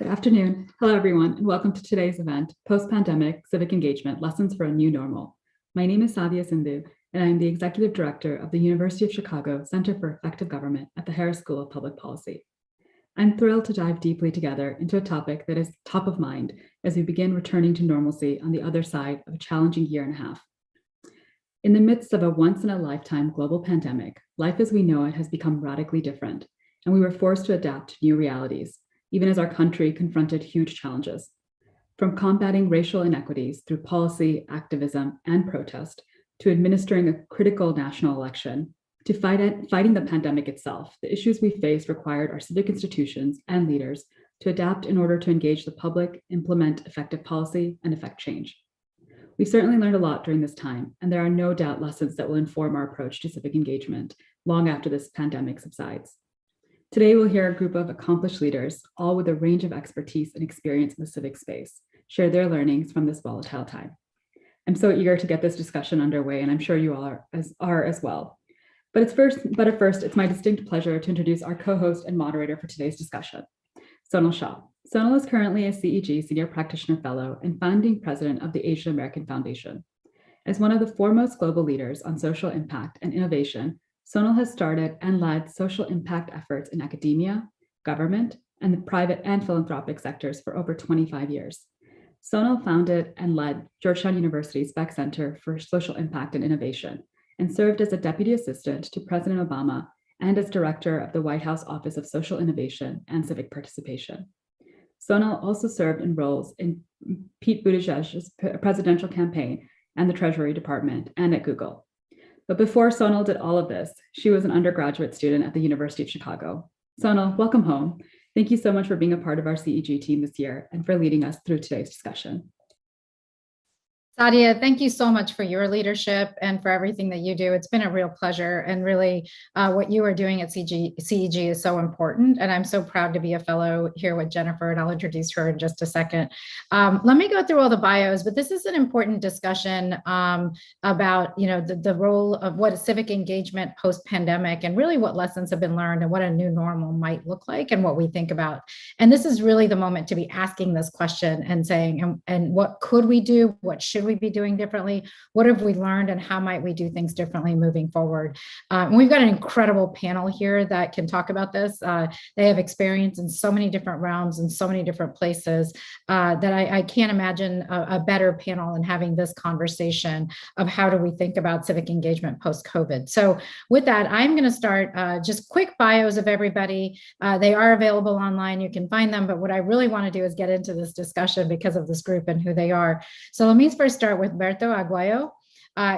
Good afternoon. Hello, everyone, and welcome to today's event, Post-Pandemic Civic Engagement, Lessons for a New Normal. My name is Sadia Sindhu, and I am the Executive Director of the University of Chicago Center for Effective Government at the Harris School of Public Policy. I'm thrilled to dive deeply together into a topic that is top of mind as we begin returning to normalcy on the other side of a challenging year and a half. In the midst of a once-in-a-lifetime global pandemic, life as we know it has become radically different, and we were forced to adapt to new realities, even as our country confronted huge challenges. From combating racial inequities through policy, activism, and protest, to administering a critical national election, to fighting the pandemic itself, the issues we faced required our civic institutions and leaders to adapt in order to engage the public, implement effective policy, and effect change. We certainly learned a lot during this time, and there are no doubt lessons that will inform our approach to civic engagement long after this pandemic subsides. Today, we'll hear a group of accomplished leaders, all with a range of expertise and experience in the civic space, share their learnings from this volatile time. I'm so eager to get this discussion underway, and I'm sure you all are as well. But at first, it's my distinct pleasure to introduce our co-host and moderator for today's discussion, Sonal Shah. Sonal is currently a CEG Senior Practitioner Fellow and founding president of the Asian American Foundation. As one of the foremost global leaders on social impact and innovation, Sonal has started and led social impact efforts in academia, government, and the private and philanthropic sectors for over 25 years. Sonal founded and led Georgetown University's Beck Center for Social Impact and Innovation, and served as a deputy assistant to President Obama and as director of the White House Office of Social Innovation and Civic Participation. Sonal also served in roles in Pete Buttigieg's presidential campaign and the Treasury Department and at Google. But before Sonal did all of this, she was an undergraduate student at the University of Chicago. Sonal, welcome home. Thank you so much for being a part of our CEG team this year and for leading us through today's discussion. Sadia, thank you so much for your leadership and for everything that you do. It's been a real pleasure, and really what you are doing at CEG is so important, and I'm so proud to be a fellow here with Jennifer, and I'll introduce her in just a second. Let me go through all the bios, but this is an important discussion about the role of what is civic engagement post-pandemic and really what lessons have been learned and what a new normal might look like and what we think about. And this is really the moment to be asking this question and saying, and what could we do? What should we be doing differently? What have we learned, and how might we do things differently moving forward? And we've got an incredible panel here that can talk about this. They have experience in so many different realms and so many different places that I can't imagine a better panel than having this conversation of how do we think about civic engagement post-COVID. So with that, I'm going to start just quick bios of everybody. They are available online. You can find them. But what I really want to do is get into this discussion because of this group and who they are. So let me first start with Berto Aguayo.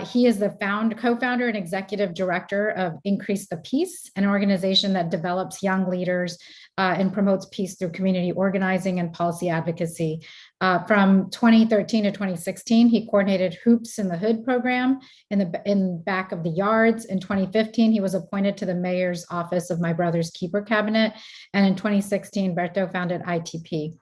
He is the co-founder and executive director of Increase the Peace, an organization that develops young leaders and promotes peace through community organizing and policy advocacy. From 2013 to 2016, he coordinated Hoops in the Hood program in back of the yards. In 2015, he was appointed to the mayor's office of My Brother's Keeper cabinet. And in 2016, Berto founded ITP.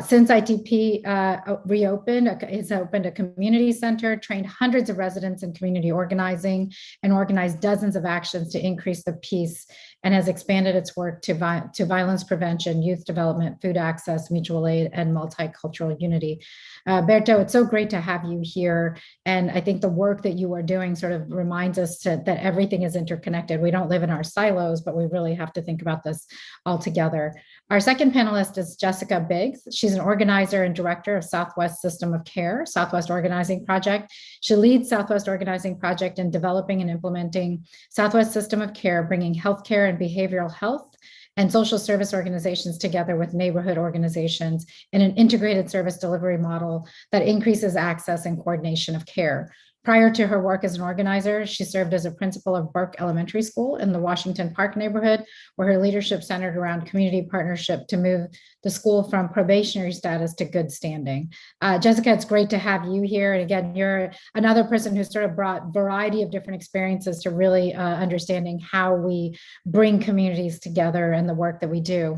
Since ITP it's opened a community center, trained hundreds of residents in community organizing, and organized dozens of actions to increase the peace, and has expanded its work to violence prevention, youth development, food access, mutual aid, and multicultural unity. Berto, it's so great to have you here. And I think the work that you are doing sort of reminds us that everything is interconnected. We don't live in our silos, but we really have to think about this all together. Our second panelist is Jessica Biggs. She's an organizer and director of Southwest System of Care, Southwest Organizing Project. She leads Southwest Organizing Project in developing and implementing Southwest System of Care, bringing healthcare and behavioral health and social service organizations together with neighborhood organizations in an integrated service delivery model that increases access and coordination of care. Prior to her work as an organizer, she served as a principal of Burke Elementary School in the Washington Park neighborhood, where her leadership centered around community partnership to move the school from probationary status to good standing. Jessica, it's great to have you here. And again, you're another person who sort of brought a variety of different experiences to really understanding how we bring communities together and the work that we do.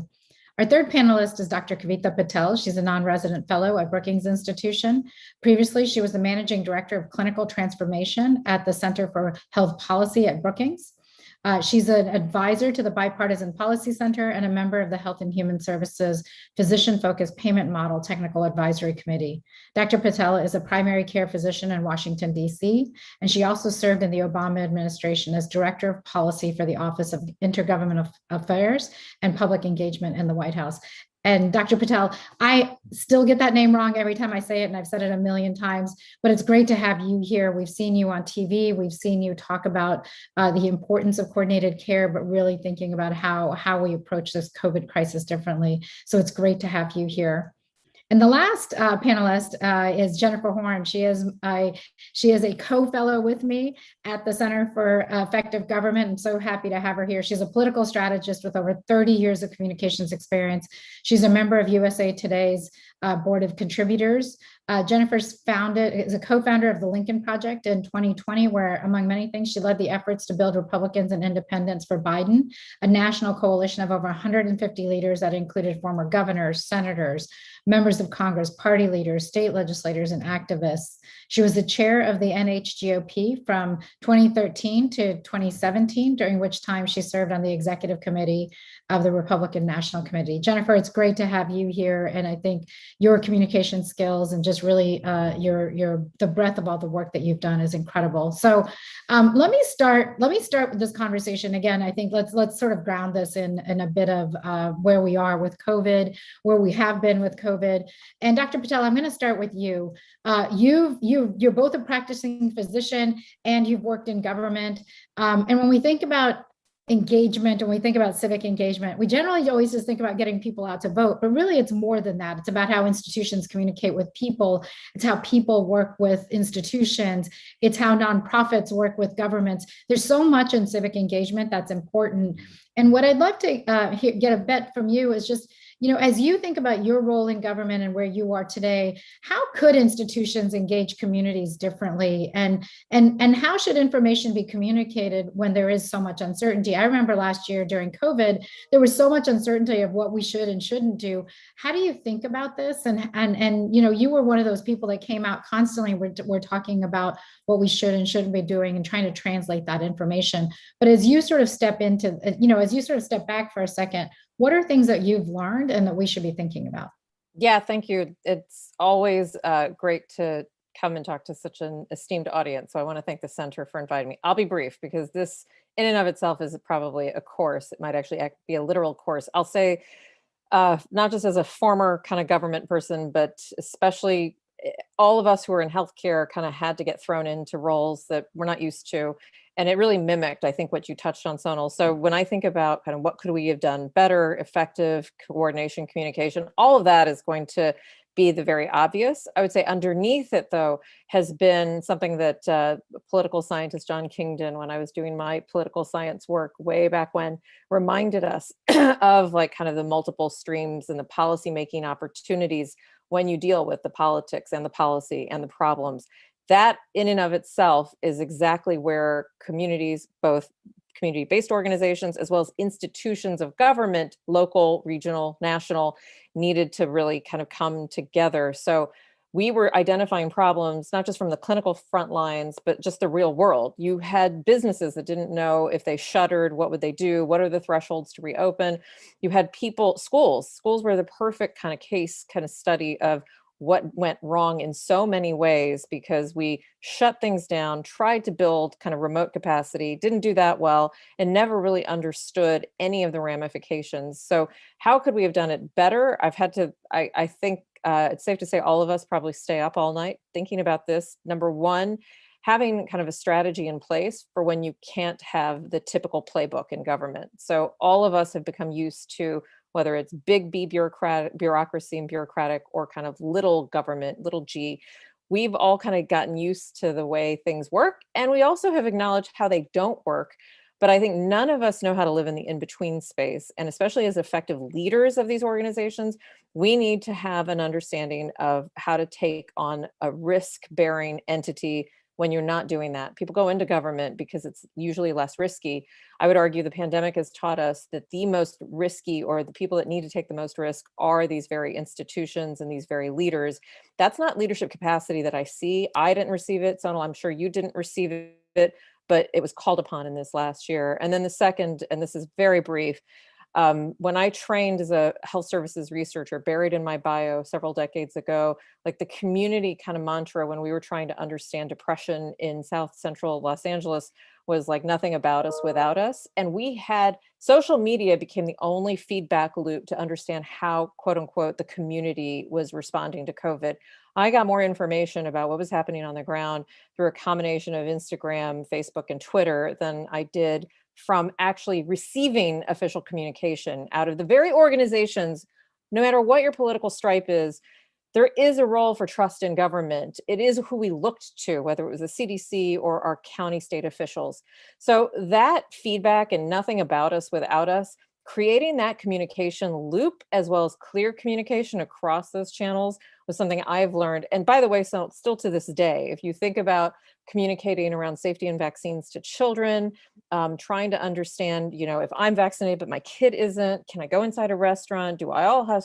Our third panelist is Dr. Kavita Patel. She's a non-resident fellow at Brookings Institution. Previously, she was the managing director of clinical transformation at the Center for Health Policy at Brookings. She's an advisor to the Bipartisan Policy Center and a member of the Health and Human Services Physician-Focused Payment Model Technical Advisory Committee. Dr. Patel is a primary care physician in Washington, D.C., and she also served in the Obama administration as Director of Policy for the Office of Intergovernmental Affairs and Public Engagement in the White House. And Dr. Patel, I still get that name wrong every time I say it, and I've said it a million times, but it's great to have you here. We've seen you on TV. We've seen you talk about the importance of coordinated care, but really thinking about how we approach this COVID crisis differently. So it's great to have you here. And the last panelist is Jennifer Horn. She is a co-fellow with me at the Center for Effective Government. I'm so happy to have her here. She's a political strategist with over 30 years of communications experience. She's a member of USA Today's Board of Contributors. Jennifer is a co-founder of the Lincoln Project in 2020, where, among many things, she led the efforts to build Republicans and Independents for Biden, a national coalition of over 150 leaders that included former governors, senators, members of Congress, party leaders, state legislators, and activists. She was the chair of the NHGOP from 2013 to 2017, during which time she served on the executive committee of the Republican National Committee. Jennifer, it's great to have you here, and I think your communication skills and just really the breadth of all the work that you've done is incredible. So let me start with this conversation again. I think let's sort of ground this in a bit of where we are with COVID, where we have been with COVID. And Dr. Patel, I'm going to start with you. You're both a practicing physician and you've worked in government. And when we think about engagement and we think about civic engagement, we generally always just think about getting people out to vote, but really it's more than that. It's about how institutions communicate with people. It's how people work with institutions. It's how nonprofits work with governments. There's so much in civic engagement that's important. And what I'd love to get a bet from you is just, as you think about your role in government and where you are today, how could institutions engage communities differently? And how should information be communicated when there is so much uncertainty? I remember last year during COVID, there was so much uncertainty of what we should and shouldn't do. How do you think about this? And you were one of those people that came out constantly. We're talking about what we should and shouldn't be doing and trying to translate that information. But as you sort of step back for a second, what are things that you've learned and that we should be thinking about? Yeah, thank you. It's always great to come and talk to such an esteemed audience. So I want to thank the center for inviting me. I'll be brief because this in and of itself is probably a course. It might actually be a literal course. I'll say, not just as a former kind of government person, but especially all of us who are in healthcare kind of had to get thrown into roles that we're not used to. And it really mimicked, I think, what you touched on, Sonal. So when I think about kind of what could we have done better, effective coordination, communication, all of that is going to be the very obvious. I would say underneath it, though, has been something that political scientist John Kingdon, when I was doing my political science work way back when, reminded us of like kind of the multiple streams and the policymaking opportunities when you deal with the politics and the policy and the problems. That in and of itself is exactly where communities, both community-based organizations, as well as institutions of government, local, regional, national, needed to really kind of come together. So we were identifying problems, not just from the clinical front lines, but just the real world. You had businesses that didn't know if they shuttered, what would they do? What are the thresholds to reopen? You had people, schools were the perfect kind of case kind of study of what went wrong in so many ways because we shut things down, tried to build kind of remote capacity, didn't do that well, and never really understood any of the ramifications. So how could we have done it better? I think it's safe to say all of us probably stay up all night thinking about this. Number one, having kind of a strategy in place for when you can't have the typical playbook in government. So all of us have become used to whether it's big B bureaucracy and bureaucratic or kind of little government, little g, we've all kind of gotten used to the way things work. And we also have acknowledged how they don't work. But I think none of us know how to live in the in-between space. And especially as effective leaders of these organizations, we need to have an understanding of how to take on a risk-bearing entity when you're not doing that. People go into government because it's usually less risky. I would argue the pandemic has taught us that the most risky or the people that need to take the most risk are these very institutions and these very leaders. That's not leadership capacity that I see. I didn't receive it. Sonal, I'm sure you didn't receive it. but it was called upon in this last year. And then the second, and this is very brief, when I trained as a health services researcher, buried in my bio several decades ago, like the community kind of mantra when we were trying to understand depression in South Central Los Angeles was like nothing about us without us. And we had social media became the only feedback loop to understand how, quote unquote, the community was responding to COVID. I got more information about what was happening on the ground through a combination of Instagram, Facebook, and Twitter than I did from actually receiving official communication out of the very organizations. No matter what your political stripe is, there is a role for trust in government. It is who we looked to, whether it was the CDC or our county state officials. So that feedback and nothing about us without us, creating that communication loop as well as clear communication across those channels was something I've learned. And by the way, so still to this day, if you think about communicating around safety and vaccines to children, trying to understand, if I'm vaccinated but my kid isn't, can I go inside a restaurant?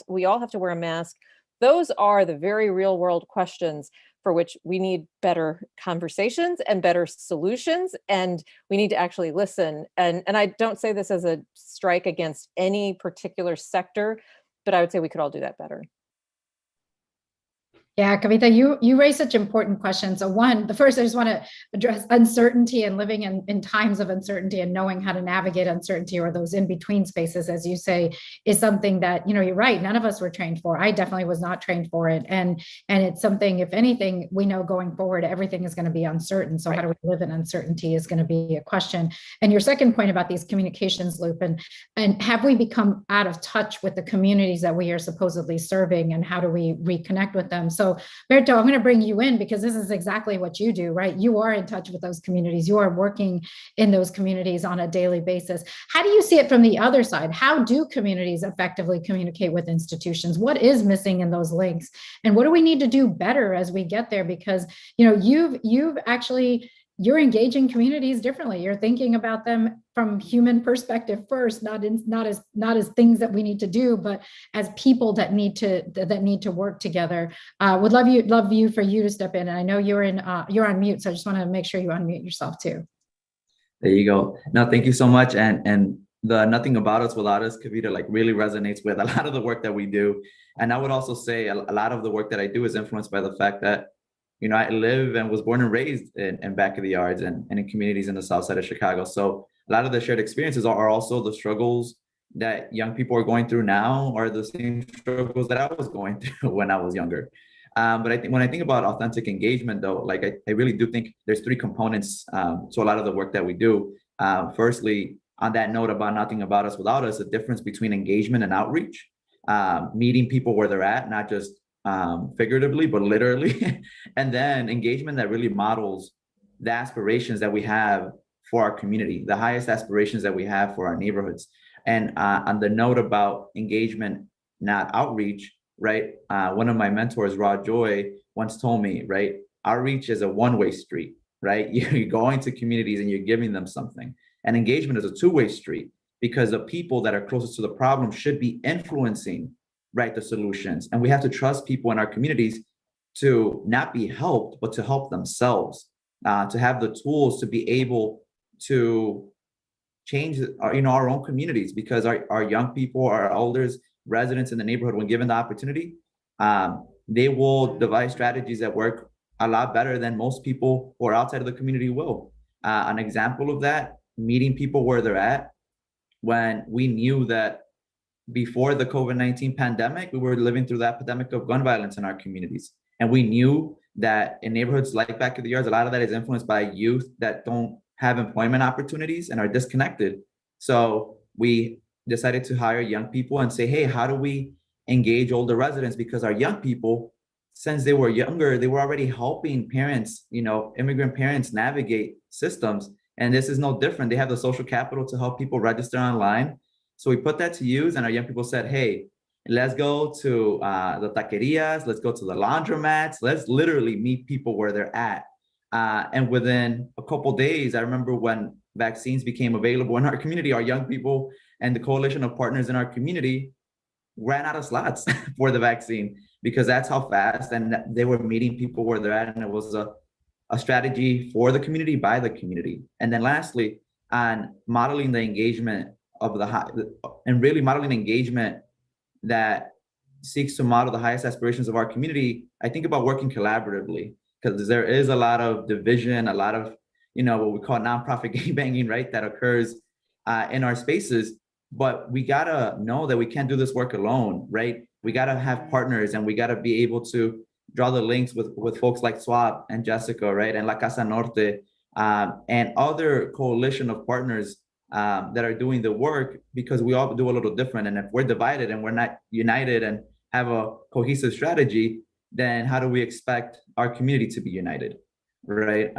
We all have to wear a mask? Those are the very real world questions for which we need better conversations and better solutions. And we need to actually listen. And I don't say this as a strike against any particular sector, but I would say we could all do that better. Yeah, Kavita, you raise such important questions. So the first, I just want to address uncertainty and living in times of uncertainty and knowing how to navigate uncertainty or those in-between spaces, as you say, is something that, you're right, none of us were trained for. I definitely was not trained for it. And it's something, if anything, we know going forward, everything is going to be uncertain. So How do we live in uncertainty is going to be a question. And your second point about these communications loop and have we become out of touch with the communities that we are supposedly serving, and how do we reconnect with them? So Berto, I'm going to bring you in because this is exactly what you do, right? You are in touch with those communities. You are working in those communities on a daily basis. How do you see it from the other side? How do communities effectively communicate with institutions? What is missing in those links? And what do we need to do better as we get there? Because, you're engaging communities differently. You're thinking about them from human perspective first, not as things that we need to do, but as people that need to work together. Would love for you to step in. And I know you're on mute, so I just want to make sure you unmute yourself too. There you go. No, thank you so much. And the nothing about us without us, Kavita, like really resonates with a lot of the work that we do. And I would also say a lot of the work that I do is influenced by the fact that I live and was born and raised in back of the yards and in communities in the south side of Chicago. So a lot of the shared experiences are also the struggles that young people are going through now, are the same struggles that I was going through when I was younger. But I think when I think about authentic engagement, though, like I really do think there's three components to a lot of the work that we do. Firstly, on that note about nothing about us without us, the difference between engagement and outreach, meeting people where they're at, not just figuratively, but literally, and then engagement that really models the aspirations that we have for our community, the highest aspirations that we have for our neighborhoods. And on the note about engagement, not outreach, right? One of my mentors, Rod Joy, once told me, right? Outreach is a one-way street, right? You're going to communities and you're giving them something. And engagement is a two-way street because the people that are closest to the problem should be influencing, right, the solutions. And we have to trust people in our communities to not be helped, but to help themselves, to have the tools to be able to change our own communities, because our young people, our elders, residents in the neighborhood, when given the opportunity, they will devise strategies that work a lot better than most people who are outside of the community will. An example of that, meeting people where they're at, when we knew that before the COVID-19 pandemic, we were living through the epidemic of gun violence in our communities. And we knew that in neighborhoods like back of the yards, a lot of that is influenced by youth that don't have employment opportunities and are disconnected. So we decided to hire young people and say, hey, how do we engage older residents? Because our young people, since they were younger, they were already helping parents, immigrant parents navigate systems. And this is no different. They have the social capital to help people register online. So we put that to use, and our young people said, hey, let's go to the taquerias, let's go to the laundromats, let's literally meet people where they're at. And within a couple of days, I remember when vaccines became available in our community, our young people and the coalition of partners in our community ran out of slots for the vaccine, because that's how fast, and they were meeting people where they're at. And it was a a strategy for the community by the community. And then lastly, on modeling the engagement of the high, and really modeling engagement that seeks to model the highest aspirations of our community, I think about working collaboratively, because there is a lot of division, a lot of, what we call nonprofit gangbanging, right, that occurs in our spaces. But we gotta know that we can't do this work alone, right? We gotta have partners, and we gotta be able to draw the links with folks like SWAP and Jessica, right, and La Casa Norte, and other coalition of partners that are doing the work, because we all do a little different. And if we're divided and we're not united and have a cohesive strategy, then how do we expect our community to be united, right?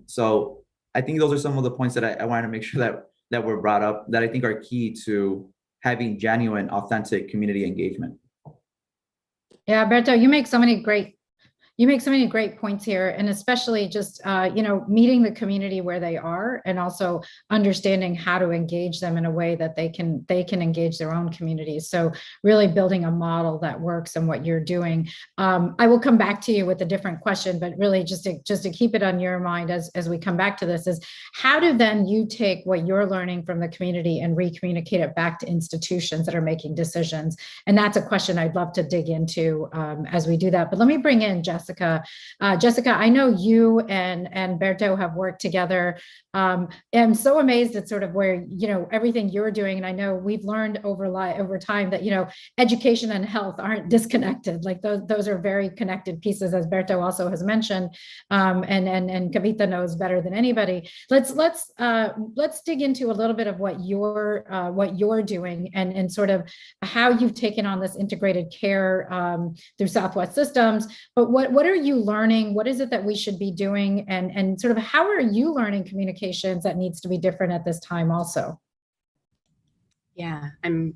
So I think those are some of the points that I wanted to make sure that were brought up, that I think are key to having genuine, authentic community engagement. Yeah, Berto, you make so many great points here, and especially just meeting the community where they are, and also understanding how to engage them in a way that they can engage their own communities. So really building a model that works and what you're doing. I will come back to you with a different question, but really just to keep it on your mind as we come back to this is, how do then you take what you're learning from the community and re-communicate it back to institutions that are making decisions? And that's a question I'd love to dig into as we do that. But let me bring in Jessica. Jessica, I know you and Berto have worked together. I'm so amazed at sort of where, everything you're doing. And I know we've learned over time that, education and health aren't disconnected. Like those are very connected pieces, as Berto also has mentioned, and Kavita knows better than anybody. Let's dig into a little bit of what you're doing and sort of how you've taken on this integrated care through Southwest Systems. But what are you learning? What is it that we should be doing? And sort of how are you learning communications that needs to be different at this time also? Yeah, I'm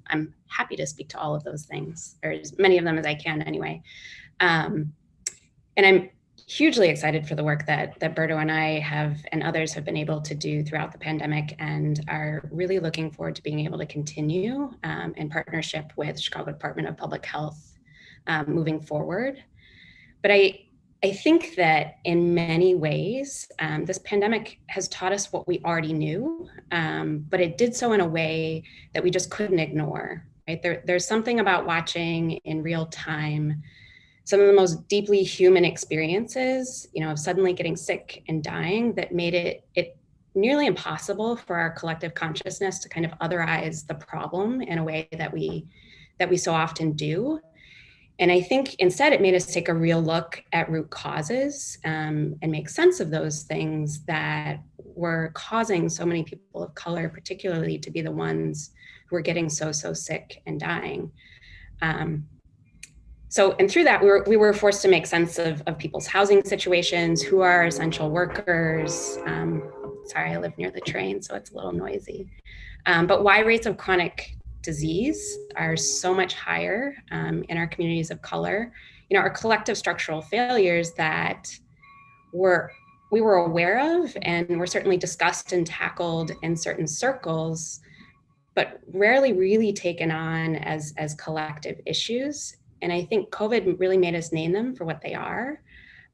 happy to speak to all of those things, or as many of them as I can anyway. And I'm hugely excited for the work that Berto and I have and others have been able to do throughout the pandemic, and are really looking forward to being able to continue in partnership with Chicago Department of Public Health moving forward. But I think that in many ways, this pandemic has taught us what we already knew, but it did so in a way that we just couldn't ignore, right? There's something about watching in real time some of the most deeply human experiences, of suddenly getting sick and dying, that made it nearly impossible for our collective consciousness to kind of otherize the problem in a way that we so often do. And I think instead it made us take a real look at root causes and make sense of those things that were causing so many people of color, particularly, to be the ones who were getting so sick and dying. And through that, we were forced to make sense of people's housing situations, who are essential workers. Sorry, I live near the train, so it's a little noisy. But why rates of chronic disease are so much higher in our communities of color. Our collective structural failures that we were aware of and were certainly discussed and tackled in certain circles, but rarely really taken on as collective issues. And I think COVID really made us name them for what they are.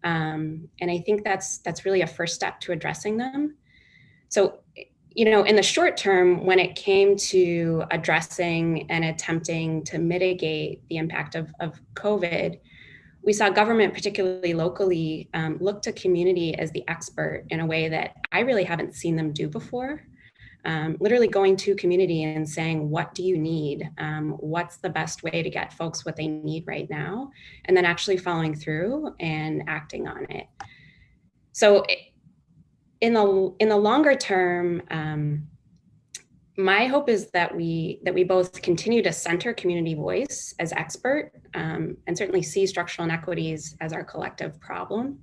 And I think that's really a first step to addressing them. So, in the short term, when it came to addressing and attempting to mitigate the impact of COVID, we saw government, particularly locally, look to community as the expert in a way that I really haven't seen them do before. Literally going to community and saying, what do you need? What's the best way to get folks what they need right now? And then actually following through and acting on it. So in the longer term, my hope is that we both continue to center community voice as expert, and certainly see structural inequities as our collective problem.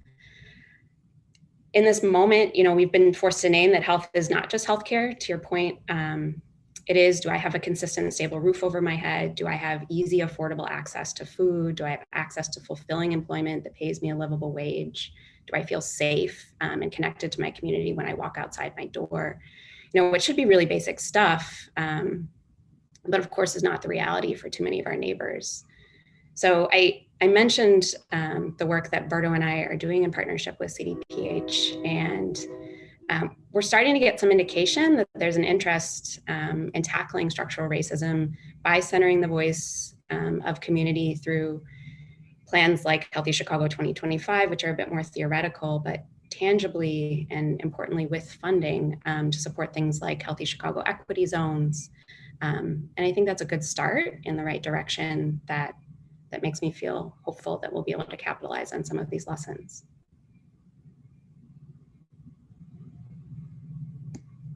In this moment, we've been forced to name that health is not just healthcare. To your point, it is, do I have a consistent and stable roof over my head? Do I have easy, affordable access to food? Do I have access to fulfilling employment that pays me a livable wage? Do I feel safe and connected to my community when I walk outside my door? What should be really basic stuff, but of course is not the reality for too many of our neighbors. So I I mentioned the work that Berto and I are doing in partnership with CDPH, and we're starting to get some indication that there's an interest in tackling structural racism by centering the voice of community through plans like Healthy Chicago 2025, which are a bit more theoretical, but tangibly and importantly with funding to support things like Healthy Chicago equity zones. And I think that's a good start in the right direction that makes me feel hopeful that we'll be able to capitalize on some of these lessons.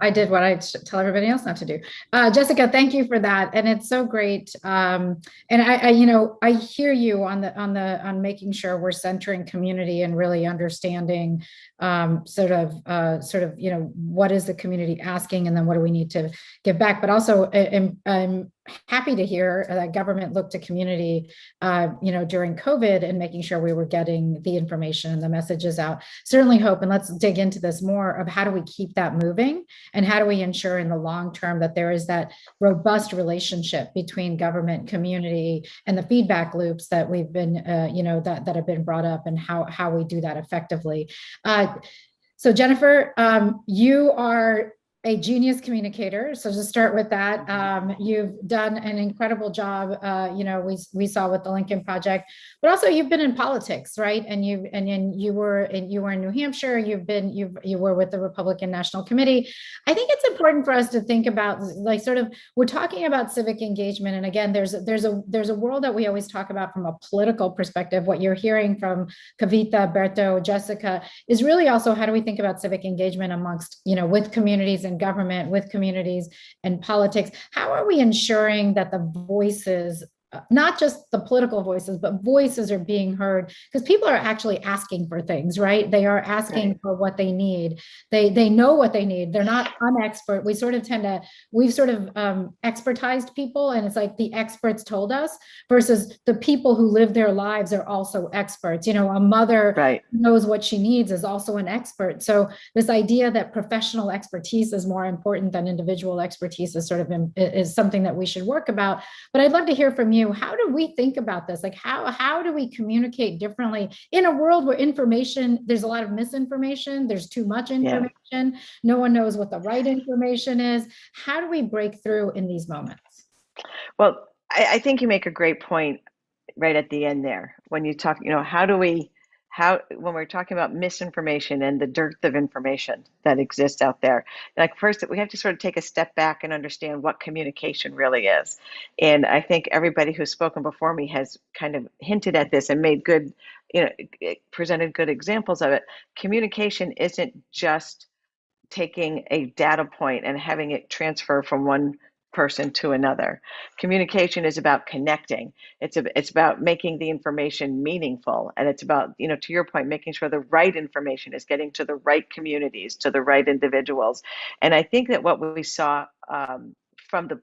I did what I tell everybody else not to do. Jessica, thank you for that, and it's so great. And I hear you on making sure we're centering community and really understanding sort of what is the community asking, and then what do we need to give back. But also, I'm happy to hear that government looked to community, during COVID and making sure we were getting the information and the messages out. Certainly hope, and let's dig into this more of how do we keep that moving, and how do we ensure in the long term that there is that robust relationship between government, community, and the feedback loops that we've been, that have been brought up, and how we do that effectively. So Jennifer, you are a genius communicator. So to start with that, you've done an incredible job. We saw with the Lincoln Project, but also you've been in politics, right? And you were in New Hampshire. You were with the Republican National Committee. I think it's important for us to think about, like, sort of, we're talking about civic engagement, and again, there's a world that we always talk about from a political perspective. What you're hearing from Kavita, Berto, Jessica is really also how do we think about civic engagement amongst, with communities and government, with communities and politics. How are we ensuring that the voices, not just the political voices, but voices are being heard? Because people are actually asking for things, right? They are asking for what they need. They know what they need. They're not unexpert. We've sort of expertized people, and it's like the experts told us, versus the people who live their lives are also experts. A mother who knows what she needs is also an expert. So this idea that professional expertise is more important than individual expertise is something that we should work about. But I'd love to hear from you. How do we think about this? Like, how do we communicate differently in a world where there's a lot of misinformation, there's too much information, no one knows what the right information is. How do we break through in these moments? Well, I think you make a great point right at the end there. When you talk, when we're talking about misinformation and the dearth of information that exists out there, like, first we have to sort of take a step back and understand what communication really is. And I think everybody who's spoken before me has kind of hinted at this and made good, presented good examples of it. Communication isn't just taking a data point and having it transfer from one person to another. Communication is about connecting. It's about making the information meaningful, and it's about, to your point, making sure the right information is getting to the right communities, to the right individuals. And I think that what we saw from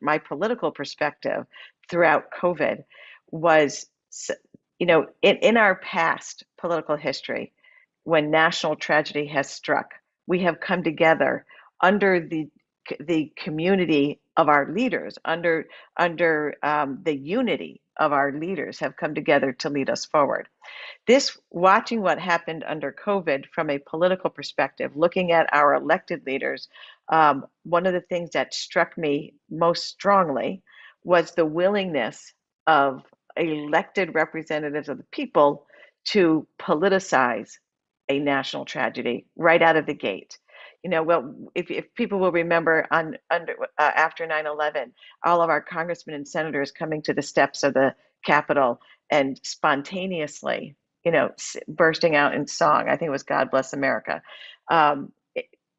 my political perspective throughout COVID was, in our past political history, when national tragedy has struck, we have come together under the community of our leaders, under the unity of our leaders have come together to lead us forward. Watching what happened under COVID from a political perspective, looking at our elected leaders, one of the things that struck me most strongly was the willingness of elected representatives of the people to politicize a national tragedy right out of the gate. If people will remember, after 9/11, all of our congressmen and senators coming to the steps of the Capitol and spontaneously, bursting out in song. I think it was "God Bless America."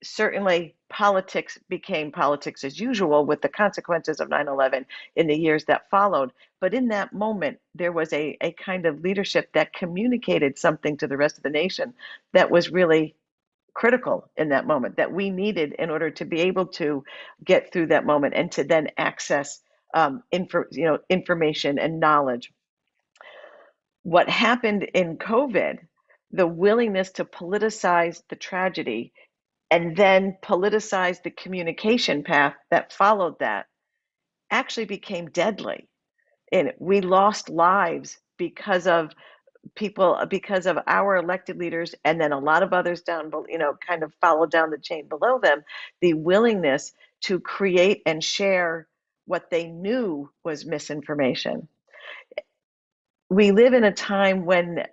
Certainly, politics became politics as usual with the consequences of 9/11 in the years that followed. But in that moment, there was a kind of leadership that communicated something to the rest of the nation that was really critical in that moment, that we needed in order to be able to get through that moment and to then access information and knowledge. What happened in COVID, the willingness to politicize the tragedy and then politicize the communication path that followed that, actually became deadly. And we lost lives because of people, because of our elected leaders, and then a lot of others down, kind of follow down the chain below them, the willingness to create and share what they knew was misinformation. We live in a time when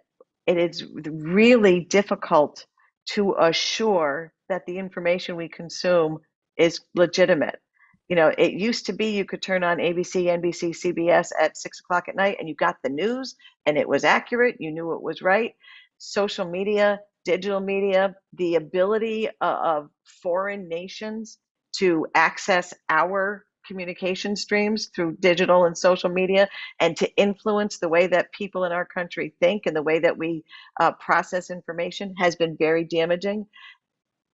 it is really difficult to assure that the information we consume is legitimate. It used to be you could turn on ABC, NBC, CBS at 6 o'clock at night and you got the news and it was accurate. You knew it was right. Social media, digital media, the ability of foreign nations to access our communication streams through digital and social media and to influence the way that people in our country think and the way that we process information has been very damaging.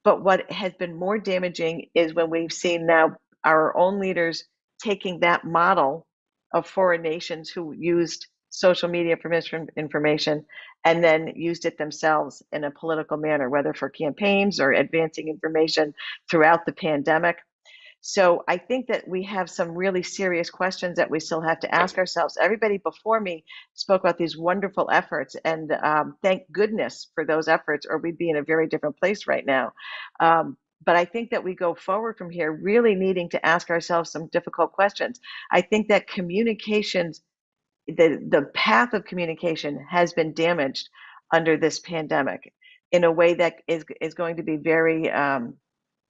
But what has been more damaging is when we've seen now our own leaders taking that model of foreign nations who used social media for misinformation and then used it themselves in a political manner, whether for campaigns or advancing information throughout the pandemic. So I think that we have some really serious questions that we still have to ask ourselves. Everybody before me spoke about these wonderful efforts, and thank goodness for those efforts, or we'd be in a very different place right now. But I think that we go forward from here really needing to ask ourselves some difficult questions. I think that communications, the path of communication has been damaged under this pandemic in a way that is going to be very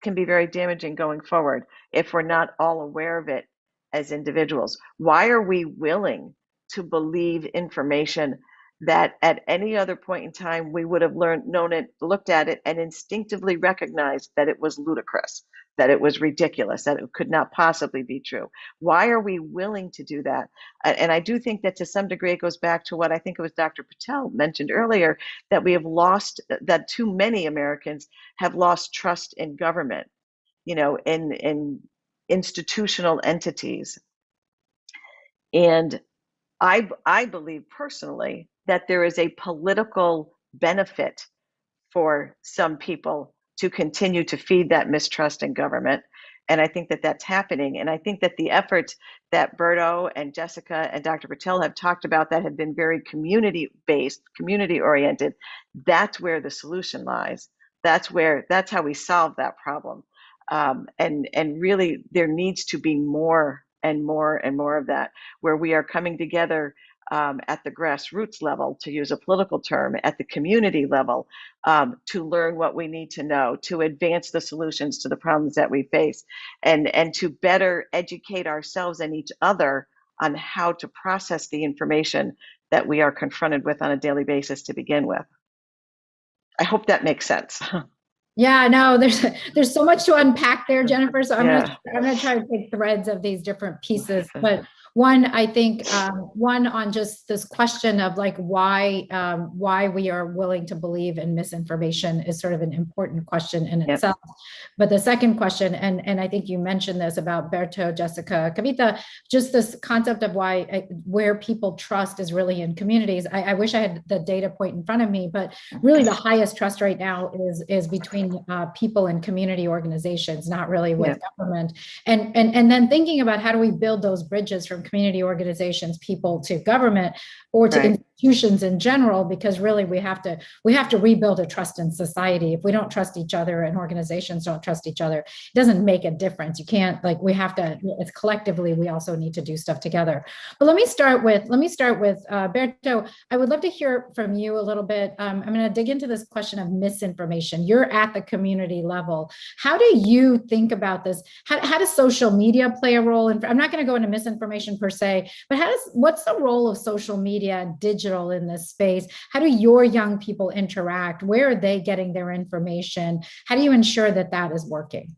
can be very damaging going forward if we're not all aware of it as individuals. Why are we willing to believe information that at any other point in time we would have known it, looked at it, and instinctively recognized that it was ludicrous, that it was ridiculous, that it could not possibly be true? Why are we willing to do that? And I do think that to some degree it goes back to what I think it was Dr. Patel mentioned earlier, that we have lost, that too many Americans have lost trust in government, in institutional entities. And I believe personally that there is a political benefit for some people to continue to feed that mistrust in government. And I think that that's happening. And I think that the efforts that Berto and Jessica and Dr. Patel have talked about that have been very community-based, community-oriented, that's where the solution lies. That's how we solve that problem. And really, there needs to be more and more and more of that, where we are coming together at the grassroots level, to use a political term, at the community level, to learn what we need to know, to advance the solutions to the problems that we face, and to better educate ourselves and each other on how to process the information that we are confronted with on a daily basis to begin with. I hope that makes sense. Yeah, no, there's so much to unpack there, Jennifer. So I'm gonna try to take threads of these different pieces. But one, I think, one on just this question of like why we are willing to believe in misinformation is sort of an important question in itself. But the second question, and I think you mentioned this about Berto, Jessica, Kavita, just this concept of where people trust is really in communities. I wish I had the data point in front of me, but really the highest trust right now is between people and community organizations, not really with government. And then thinking about how do we build those bridges from community organizations, people to government, or to institutions in general, because really we have to rebuild a trust in society. If we don't trust each other and organizations don't trust each other, it doesn't make a difference. You can't, we have to, it's collectively, we also need to do stuff together. But let me start with Berto. I would love to hear from you a little bit. I'm going to dig into this question of misinformation. You're at the community level. How do you think about this? How does social media play a role? And I'm not going to go into misinformation per se, but what's the role of social media and digital in this space? How do your young people interact? Where are they getting their information? How do you ensure that that is working?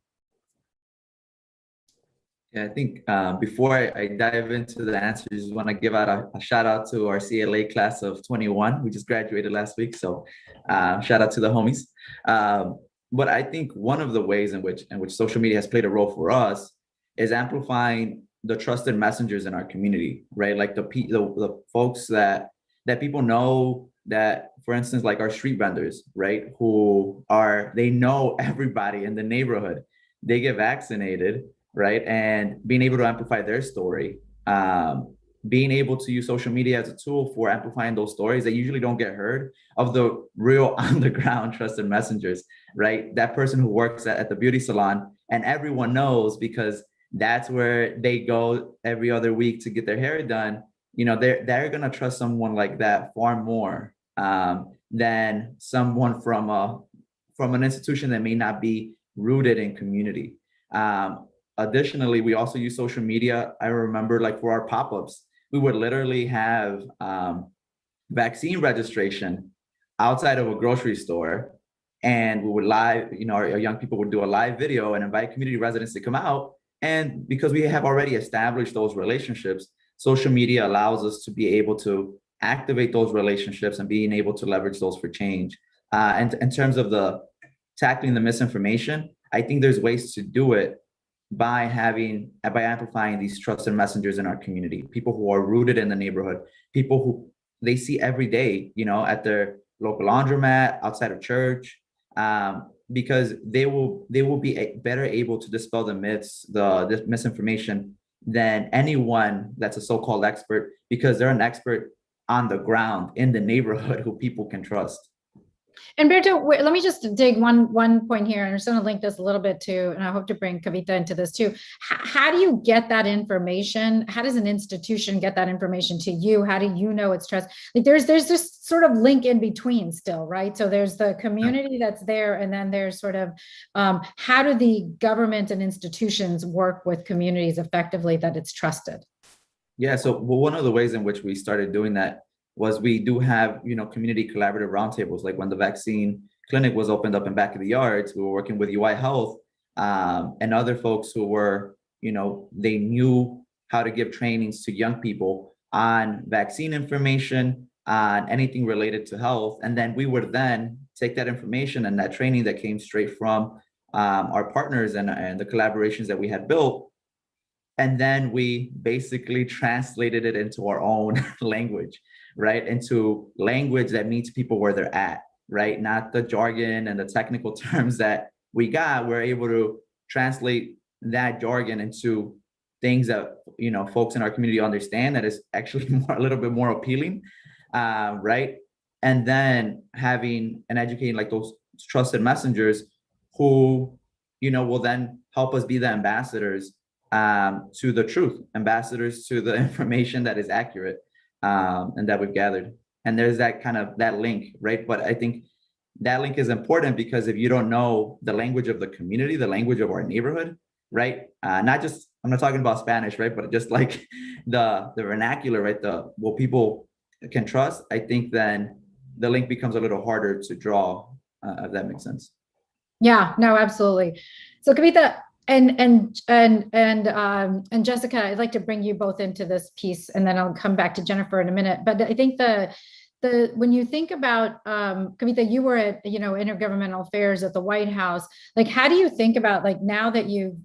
Yeah, I think before I dive into the answers, I just want to give out a shout out to our CLA class of 21. We just graduated last week, so shout out to the homies. But I think one of the ways in which social media has played a role for us is amplifying the trusted messengers in our community, right? Like the folks that people know, that, for instance, like our street vendors, right? They know everybody in the neighborhood. They get vaccinated, right? And being able to amplify their story being able to use social media as a tool for amplifying those stories that usually don't get heard of the real on the ground trusted messengers, right? That person who works at the beauty salon and everyone knows because that's where they go every other week to get their hair done. You know, they're going to trust someone like that far more than someone from an institution that may not be rooted in community. Additionally, we also use social media. I remember like for our pop-ups, we would literally have vaccine registration outside of a grocery store, and we would live, you know, our young people would do a live video and invite community residents to come out. And because we have already established those relationships, social media allows us to be able to activate those relationships and being able to leverage those for change. And in terms of the tackling the misinformation, I think there's ways to do it by amplifying these trusted messengers in our community, people who are rooted in the neighborhood, people who they see every day, you know, at their local laundromat, outside of church, because they will be better able to dispel the myths, the misinformation than anyone that's a so-called expert, because they're an expert on the ground in the neighborhood who people can trust. And Berto, let me just dig one point here. I'm just going to link this a little bit too, and I hope to bring Kavita into this too. How do you get that information? How does an institution get that information to you? How do you know it's trust? Like there's this sort of link in between still, right? So there's the community that's there, and then there's sort of how do the government and institutions work with communities effectively that it's trusted? Yeah, so one of the ways in which we started doing that was we do have, you know, community collaborative roundtables. Like when the vaccine clinic was opened up in back of the yards, we were working with UI Health and other folks who were, you know, they knew how to give trainings to young people on vaccine information, on anything related to health. And then we would then take that information and that training that came straight from our partners and the collaborations that we had built. And then we basically translated it into our own language, right? Into language that meets people where they're at, right? Not the jargon and the technical terms that we got. We're able to translate that jargon into things that, you know, folks in our community understand that is actually a little bit more appealing, right? And then having and educating like those trusted messengers who, you know, will then help us be the ambassadors to the truth, ambassadors to the information that is accurate and that we've gathered. And there's that kind of that link, right? But I think that link is important because if you don't know the language of the community, the language of our neighborhood, right? Not just, I'm not talking about Spanish, right? But just like the vernacular, right? What people can trust, I think then the link becomes a little harder to draw, if that makes sense. Yeah, no, absolutely. So Kavita, and Jessica, I'd like to bring you both into this piece, and then I'll come back to Jennifer in a minute. But I think when you think about Kavita, you were at intergovernmental affairs at the White House. Like, how do you think about, like, now that you've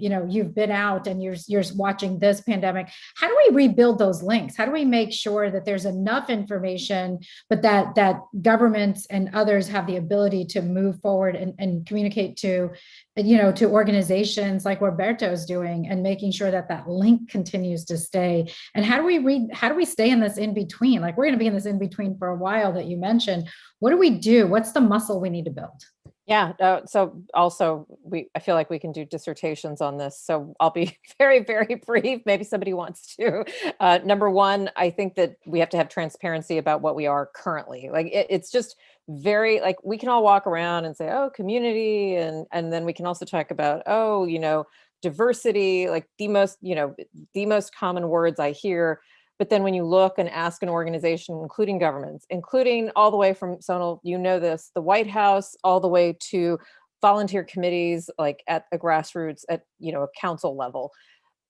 been out and you're watching this pandemic, how do we rebuild those links? How do we make sure that there's enough information, but that governments and others have the ability to move forward and communicate to organizations like what Berto is doing, and making sure that link continues to stay? And how do we stay in this in between? Like, we're going to be in this in between for a while that you mentioned. What do we do? What's the muscle we need to build? Yeah. So also I feel like we can do dissertations on this. So I'll be very, very brief. Maybe somebody wants to. Number one, I think that we have to have transparency about what we are currently. Like it's just very, like, we can all walk around and say, oh, community. And then we can also talk about, diversity, like the most common words I hear. But then when you look and ask an organization, including governments, including all the way from Sonal, this, the White House, all the way to volunteer committees, like at a grassroots, at a council level,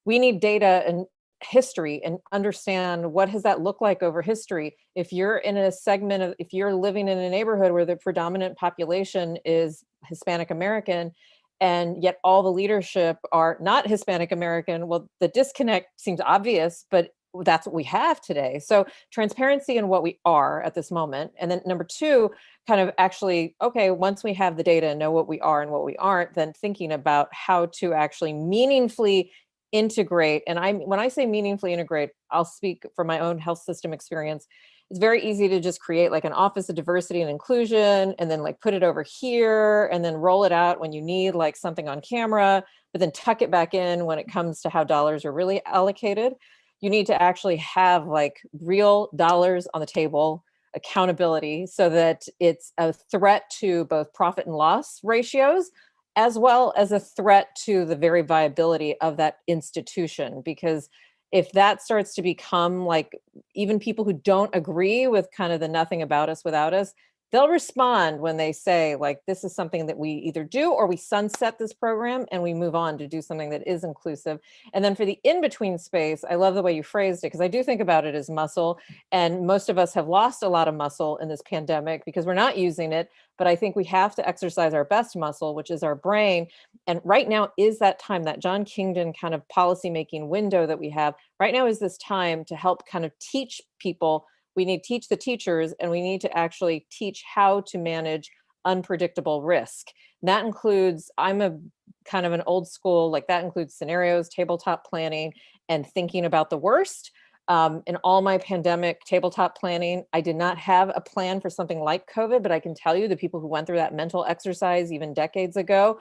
we need data and history and understand what does that look like over history. If you're in a segment of, if you're living in a neighborhood where the predominant population is Hispanic American, and yet all the leadership are not Hispanic American, well, the disconnect seems obvious, but that's what we have today. So transparency in what we are at this moment. And then number two, kind of actually, okay, once we have the data and know what we are and what we aren't, then thinking about how to actually meaningfully integrate, and when I say meaningfully integrate, I'll speak from my own health system experience. It's very easy to just create like an office of diversity and inclusion and then like put it over here and then roll it out when you need like something on camera, but then tuck it back in when it comes to how dollars are really allocated. You need to actually have like real dollars on the table, accountability, so that it's a threat to both profit and loss ratios, as well as a threat to the very viability of that institution. Because if that starts to become like, even people who don't agree with kind of the nothing about us without us, they'll respond when they say like, this is something that we either do or we sunset this program and we move on to do something that is inclusive. And then for the in-between space, I love the way you phrased it, because I do think about it as muscle, and most of us have lost a lot of muscle in this pandemic because we're not using it. But I think we have to exercise our best muscle, which is our brain. And right now is that time, that John Kingdon kind of policymaking window that we have right now is this time to help kind of teach people. We need to teach the teachers, and we need to actually teach how to manage unpredictable risk. And that includes, I'm a kind of an old school, like that includes scenarios, tabletop planning, and thinking about the worst. In all my pandemic tabletop planning, I did not have a plan for something like COVID, but I can tell you the people who went through that mental exercise even decades ago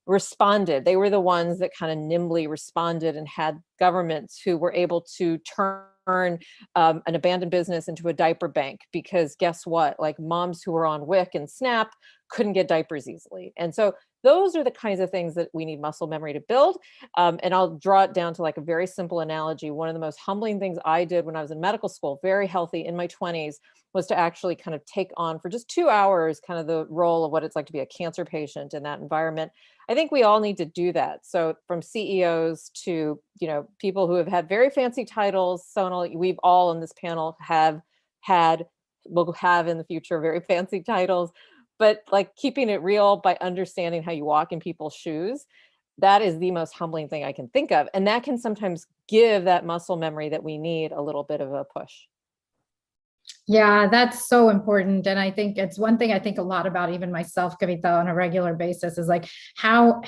responded. They were the ones that kind of nimbly responded and had governments who were able to turn an abandoned business into a diaper bank, because guess what? Like moms who were on WIC and SNAP couldn't get diapers easily. And so those are the kinds of things that we need muscle memory to build. And I'll draw it down to like a very simple analogy. One of the most humbling things I did when I was in medical school, very healthy in my 20s, was to actually kind of take on for just 2 hours kind of the role of what it's like to be a cancer patient in that environment. I think we all need to do that. So from CEOs to, people who have had very fancy titles, Sonal, we've all on this panel have had, will have in the future very fancy titles, but like keeping it real by understanding how you walk in people's shoes. That is the most humbling thing I can think of. And that can sometimes give that muscle memory that we need a little bit of a push. Yeah, that's so important. And I think it's one thing I think a lot about, even myself, Kavita, on a regular basis, is like, how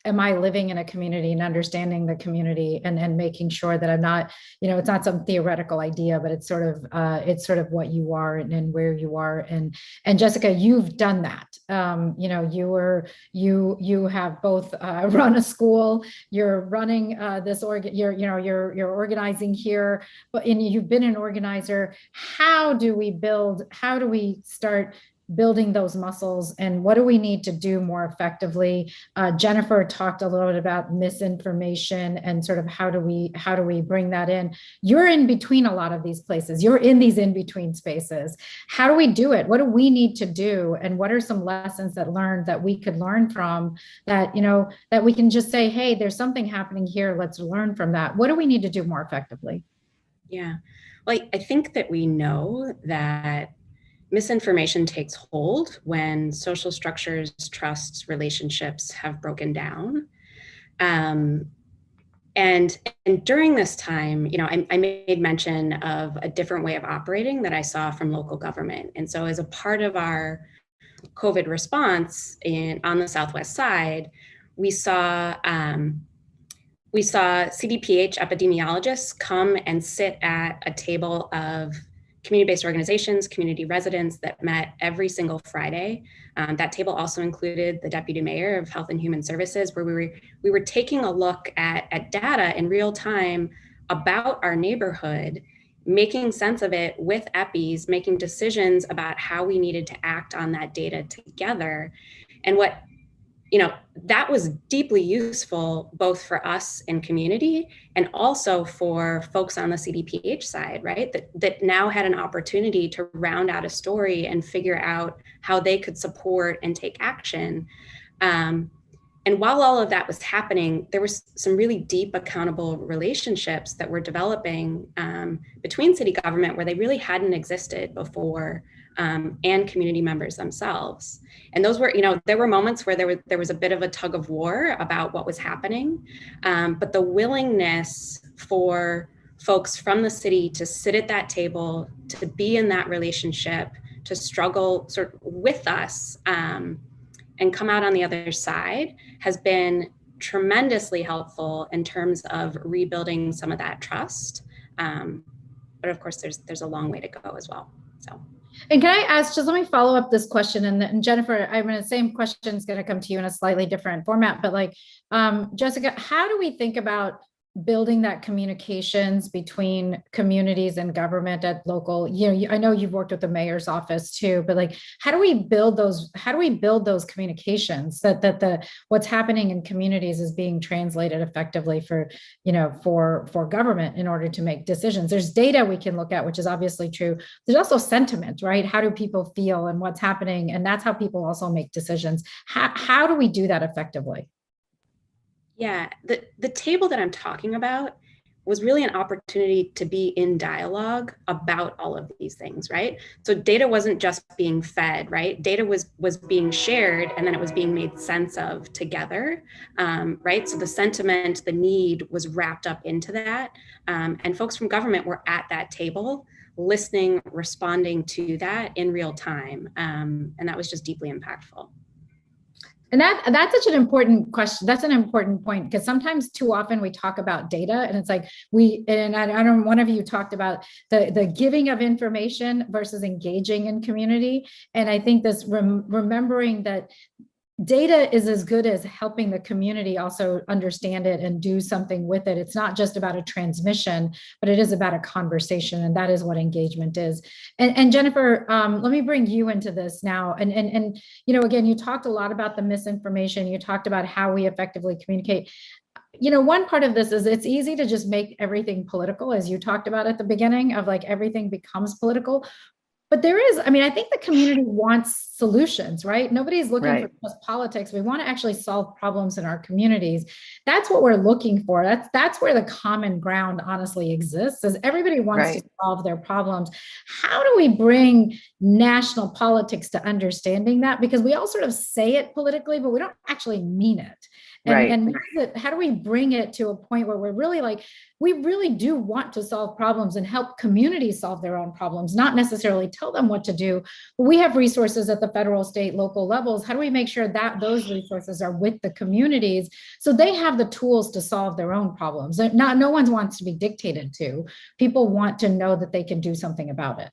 am I living in a community and understanding the community and making sure that I'm not, it's not some theoretical idea, but it's sort of what you are and where you are. And Jessica, you've done that. You have both run a school, you're running you're organizing here, and you've been an organizer. How do we start building those muscles, and what do we need to do more effectively? Jennifer talked a little bit about misinformation and sort of how do we bring that in? You're in between a lot of these places. You're in these in-between spaces. How do we do it? What do we need to do? And what are some lessons that we could learn from that, that we can just say, hey, there's something happening here. Let's learn from that. What do we need to do more effectively? Yeah, well, I think that we know that misinformation takes hold when social structures, trusts, relationships have broken down. And during this time, I made mention of a different way of operating that I saw from local government. And so as a part of our COVID response on the Southwest side, we saw CDPH epidemiologists come and sit at a table of community-based organizations, community residents that met every single Friday. That table also included the deputy mayor of Health and Human Services, where we were taking a look at data in real time about our neighborhood, making sense of it with EPIs, making decisions about how we needed to act on that data together. And that was deeply useful both for us in community and also for folks on the CDPH side, right? That now had an opportunity to round out a story and figure out how they could support and take action. And while all of that was happening, there was some really deep accountable relationships that were developing between city government where they really hadn't existed before, and community members themselves. And those were, there were moments where there was a bit of a tug of war about what was happening, but the willingness for folks from the city to sit at that table, to be in that relationship, to struggle sort of with us, and come out on the other side has been tremendously helpful in terms of rebuilding some of that trust. But of course, there's a long way to go as well. So. And can I ask, just let me follow up this question, and Jennifer, I mean, the same question is going to come to you in a slightly different format, but like, Jessica, how do we think about building that communications between communities and government at local, I know you've worked with the mayor's office too, but like, how do we build those communications that the what's happening in communities is being translated effectively for government in order to make decisions? There's data we can look at, which is obviously true. There's also sentiment, right? How do people feel and what's happening? And that's how people also make decisions. How do we do that effectively? Yeah, the table that I'm talking about was really an opportunity to be in dialogue about all of these things, right? So data wasn't just being fed, right? Data was being shared, and then it was being made sense of together, right? So the sentiment, the need was wrapped up into that. And folks from government were at that table, listening, responding to that in real time. And that was just deeply impactful. And that's such an important question. That's an important point, because sometimes too often we talk about data and it's like I don't, one of you talked about the giving of information versus engaging in community. And I think this remembering that data is as good as helping the community also understand it and do something with it. It's not just about a transmission, but it is about a conversation. And that is what engagement is. And Jennifer, let me bring you into this now. And again, you talked a lot about the misinformation. You talked about how we effectively communicate. One part of this is it's easy to just make everything political, as you talked about at the beginning, of like everything becomes political. But there is, I think the community wants solutions, right? Nobody's looking for just politics. We want to actually solve problems in our communities. That's what we're looking for. That's where the common ground honestly exists, is everybody wants to solve their problems. How do we bring national politics to understanding that? Because we all sort of say it politically, but we don't actually mean it. And how do we bring it to a point where we're really like, we really do want to solve problems and help communities solve their own problems, not necessarily tell them what to do. But we have resources at the federal, state, local levels. How do we make sure that those resources are with the communities so they have the tools to solve their own problems? No one wants to be dictated to. People want to know that they can do something about it.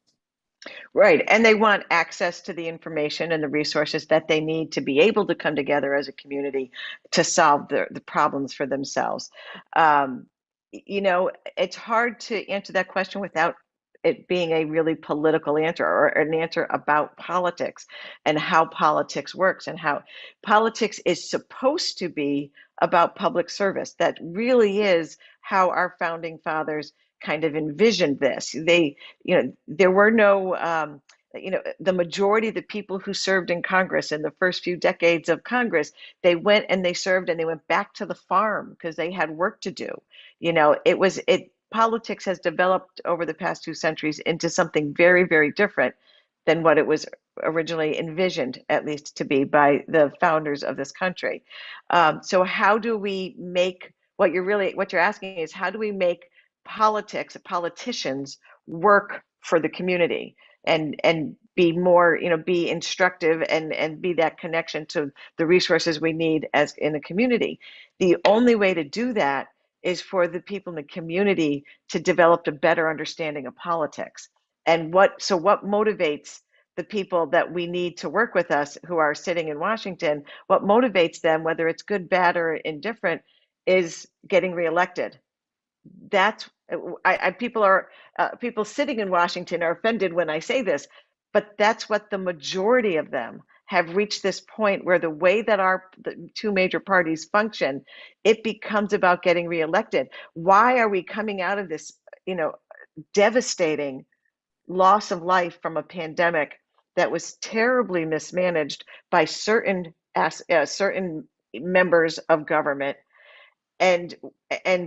Right. And they want access to the information and the resources that they need to be able to come together as a community to solve the problems for themselves. It's hard to answer that question without it being a really political answer, or an answer about politics and how politics works, and how politics is supposed to be about public service. That really is how our founding fathers kind of envisioned this. There were no, the majority of the people who served in Congress in the first few decades of Congress, they went and they served and they went back to the farm because they had work to do. Politics has developed over the past 2 centuries into something very, very different than what it was originally envisioned, at least to be, by the founders of this country. So how do we make, what you're asking is, how do we make politicians work for the community and be more, be instructive and be that connection to the resources we need as in a community? The only way to do that is for the people in the community to develop a better understanding of politics. And what motivates the people that we need to work with us who are sitting in Washington, what motivates them, whether it's good, bad, or indifferent, is getting reelected. That's people sitting in Washington are offended when I say this, but that's what the majority of them have reached, this point where the way that the 2 major parties function, it becomes about getting reelected. Why are we coming out of this, devastating loss of life from a pandemic that was terribly mismanaged by certain members of government? And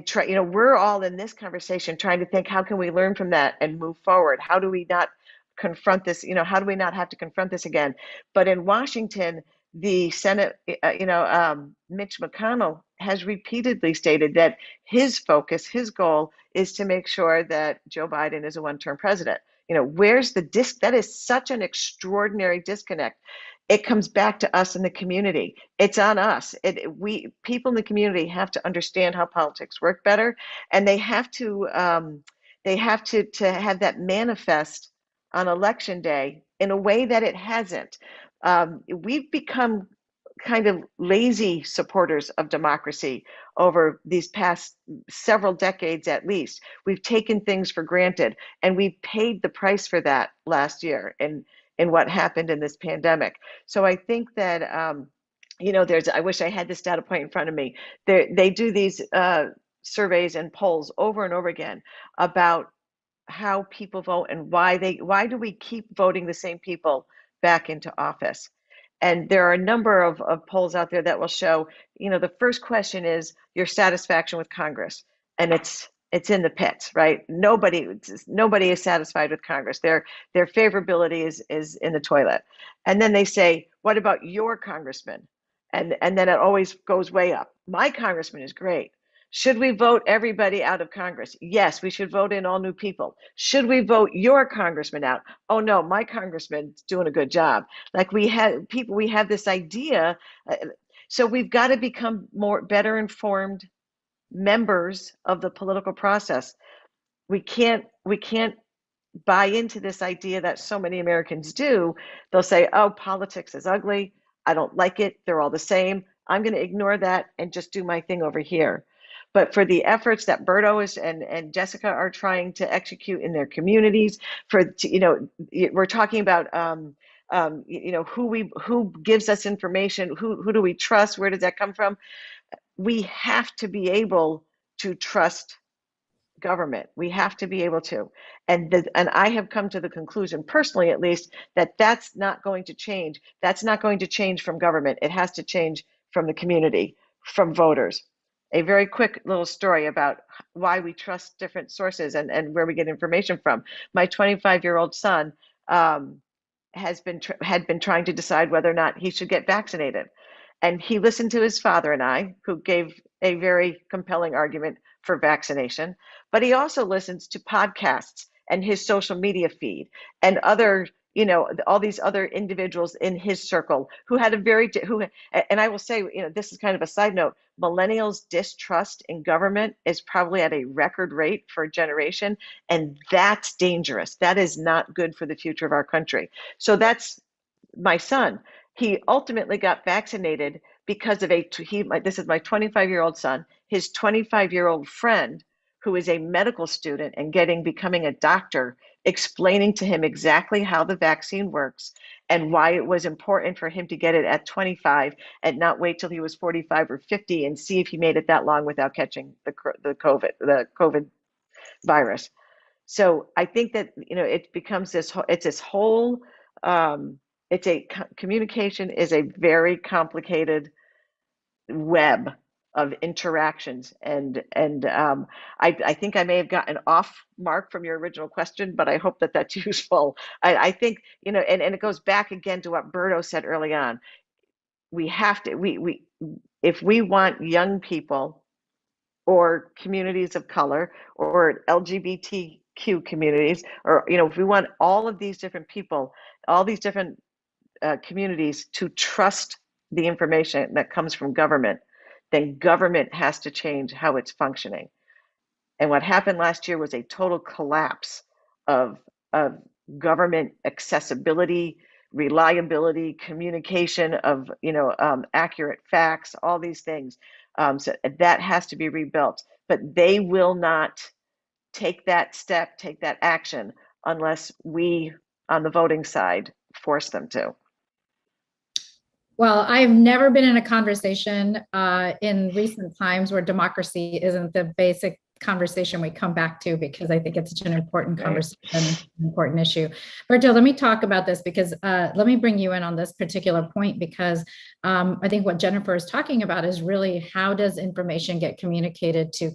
try, we're all in this conversation trying to think, how can we learn from that and move forward? How do we not confront this? How do we not have to confront this again? But in Washington, the Senate, Mitch McConnell has repeatedly stated that his focus, his goal, is to make sure that Joe Biden is a one-term president. Where's the that is such an extraordinary disconnect. It comes back to us in the community. It's on us. People in the community have to understand how politics work better, and they have to have that manifest on election day in a way that it hasn't. We've become kind of lazy supporters of democracy over these past several decades at least. We've taken things for granted, and we paid the price for that last year in what happened in this pandemic. So I think that I wish I had this data point in front of me. They do these surveys and polls over and over again about how people vote and why do we keep voting the same people back into office. And there are a number of polls out there that will show, the first question is your satisfaction with Congress, and it's in the pits, right? Nobody is satisfied with Congress. Their favorability is in the toilet. And then they say, what about your congressman? And then it always goes way up. My congressman is great. Should we vote everybody out of Congress? Yes, we should vote in all new people. Should we vote your congressman out? Oh no, my congressman's doing a good job. Like we have this idea. So we've got to become better informed members of the political process. We can't buy into this idea that so many Americans do. They'll say, oh, politics is ugly. I don't like it. They're all the same. I'm going to ignore that and just do my thing over here. But for the efforts that Berto and Jessica are trying to execute in their communities, we're talking about who gives us information, who do we trust, where does that come from? We have to be able to trust government. We have to be able to, and I have come to the conclusion, personally at least, that that's not going to change. That's not going to change from government. It has to change from the community, from voters. A very quick little story about why we trust different sources and where we get information from. My 25-year-old son had been trying to decide whether or not he should get vaccinated. And he listened to his father and I, who gave a very compelling argument for vaccination, but he also listens to podcasts and his social media feed and other, all these other individuals in his circle who had and I will say, this is kind of a side note, millennials' distrust in government is probably at a record rate for a generation, and that's dangerous. That is not good for the future of our country. So that's my son. He ultimately got vaccinated because of this is my 25-year-old son, his 25-year-old friend, who is a medical student and becoming a doctor, explaining to him exactly how the vaccine works and why it was important for him to get it at 25 and not wait till he was 45 or 50 and see if he made it that long without catching the COVID virus. So I think that, it becomes communication is a very complicated web of interactions, and I think I may have gotten off mark from your original question, but I hope that that's useful. I think, and it goes back again to what Berto said early on. We have to, if we want young people or communities of color or LGBTQ communities, or, if we want all of these different people, all these different communities to trust the information that comes from government, then government has to change how it's functioning. And what happened last year was a total collapse of government accessibility, reliability, communication of accurate facts, all these things. So that has to be rebuilt. But they will not take that step, take that action, unless we on the voting side force them to. Well, I've never been in a conversation in recent times where democracy isn't the basic conversation we come back to, because I think it's such an important conversation, important issue. Berto, let me talk about this, because let me bring you in on this particular point, because I think what Jennifer is talking about is really how does information get communicated to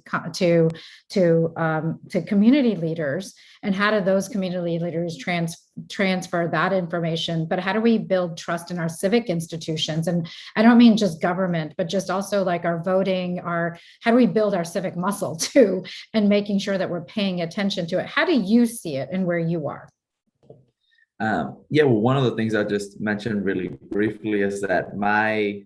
community leaders, and how do those community leaders transfer that information, but how do we build trust in our civic institutions? And I don't mean just government, but just also like our voting, how do we build our civic muscle too, and making sure that we're paying attention to it? How do you see it and where you are? Yeah, well, one of the things I just mentioned really briefly is that I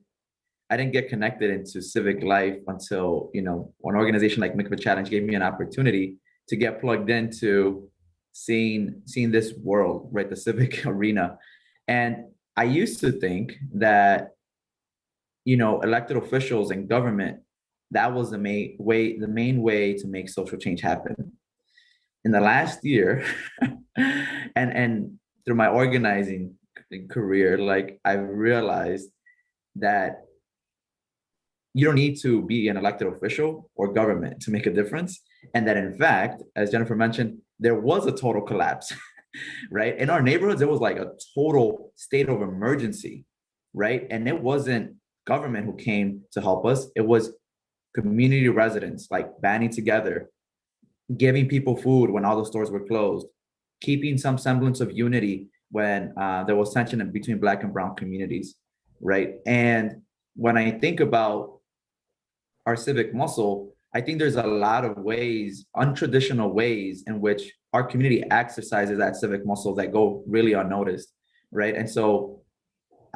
didn't get connected into civic life until, an organization like Mikva Challenge gave me an opportunity to get plugged into seeing this world, right? The civic arena. And I used to think that, elected officials and government, that was the main way to make social change happen. In the last year, and through my organizing career, like I've realized that you don't need to be an elected official or government to make a difference. And that in fact, as Jennifer mentioned, there was a total collapse, right? In our neighborhoods, it was like a total state of emergency, right? And it wasn't government who came to help us. It was community residents like banding together, giving people food when all the stores were closed, keeping some semblance of unity when there was tension between Black and Brown communities, right? And when I think about our civic muscle, I think there's a lot of ways, untraditional ways in which our community exercises that civic muscle that go really unnoticed, right? And so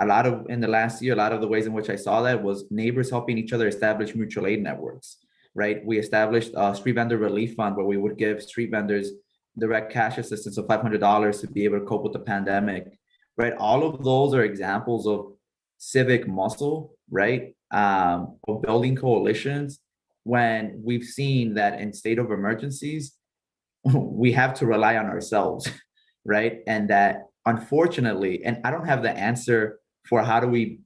in the last year, a lot of the ways in which I saw that was neighbors helping each other establish mutual aid networks, right? We established a street vendor relief fund where we would give street vendors direct cash assistance of $500 to be able to cope with the pandemic, right? All of those are examples of civic muscle, right? Of building coalitions when we've seen that in state of emergencies, we have to rely on ourselves, right? And that unfortunately, and I don't have the answer for how do we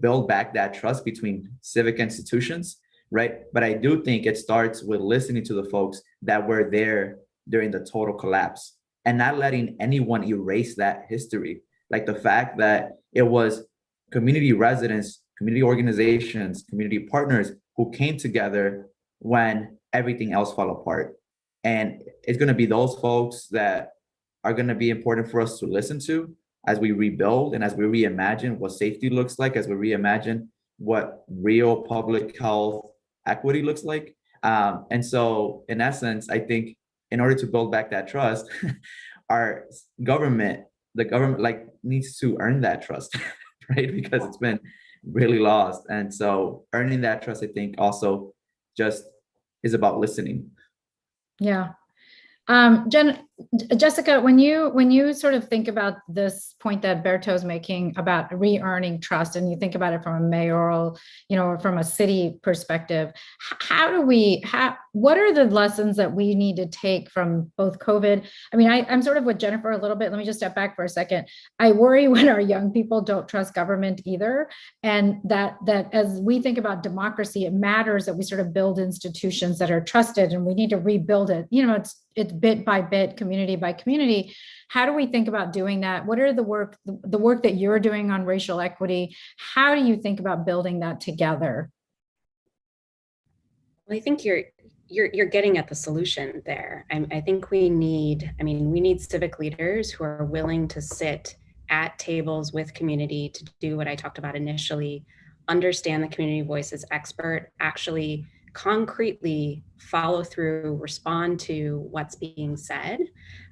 build back that trust between civic institutions, right? But I do think it starts with listening to the folks that were there during the total collapse and not letting anyone erase that history. Like the fact that it was community residents, community organizations, community partners who came together when everything else fell apart. And it's going to be those folks that are going to be important for us to listen to as we rebuild and as we reimagine what safety looks like, as we reimagine what real public health equity looks like. And so in essence, I think in order to build back that trust, our government, the government like needs to earn that trust, right? Because it's been really lost. And so earning that trust, I think also just is about listening. Yeah. Jessica, when you sort of think about this point that Berto's making about re-earning trust, and you think about it from a mayoral, or from a city perspective, what are the lessons that we need to take from both COVID? I mean, I'm sort of with Jennifer a little bit. Let me just step back for a second. I worry when our young people don't trust government either. And that as we think about democracy, it matters that we sort of build institutions that are trusted, and we need to rebuild it. It's bit by bit, community by community. How do we think about doing that? What are the work that you're doing on racial equity? How do you think about building that together? Well, I think you're getting at the solution there. I think we need civic leaders who are willing to sit at tables with community to do what I talked about initially, understand the community voice as expert, actually concretely follow through, respond to what's being said,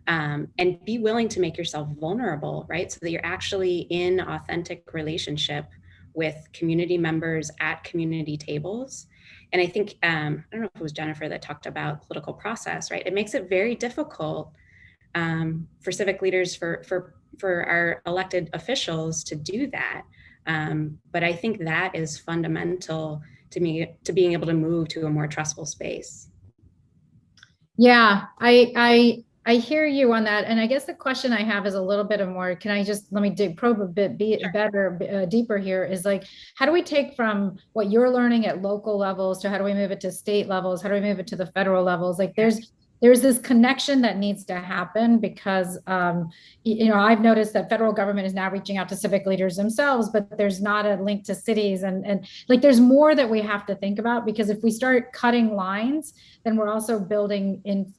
and be willing to make yourself vulnerable, right? So that you're actually in authentic relationship with community members at community tables. And I think, I don't know if it was Jennifer that talked about political process, right? It makes it very difficult for civic leaders, for our elected officials to do that. But I think that is fundamental to being able to move to a more trustful space. Yeah, I hear you on that. And I guess the question I have is a little bit of more, let me probe a bit deeper here, is like, how do we take from what you're learning at local levels to how do we move it to state levels? How do we move it to the federal levels? Like there's this connection that needs to happen because, I've noticed that federal government is now reaching out to civic leaders themselves, but there's not a link to cities. And like, there's more that we have to think about, because if we start cutting lines, then we're also building in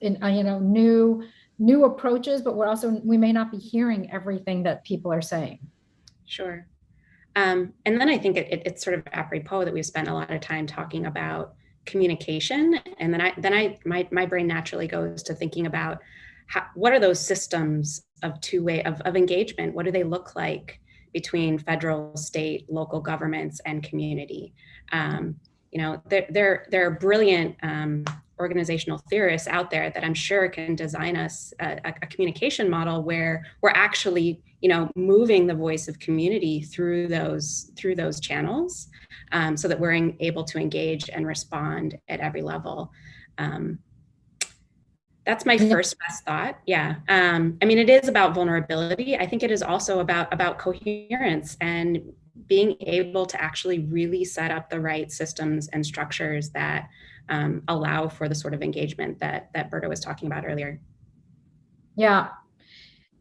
new approaches, but we may not be hearing everything that people are saying. Sure. And then I think it's sort of apropos that we've spent a lot of time talking about communication, and then my brain naturally goes to thinking about what are those systems of of engagement. What do they look like between federal, state, local governments, and community? There are brilliant organizational theorists out there that I'm sure can design us a communication model where we're actually, moving the voice of community through those channels, so that we're able to engage and respond at every level. That's my first best thought. Yeah. It is about vulnerability. I think it is also about coherence and being able to actually really set up the right systems and structures that allow for the sort of engagement that Berto was talking about earlier. Yeah.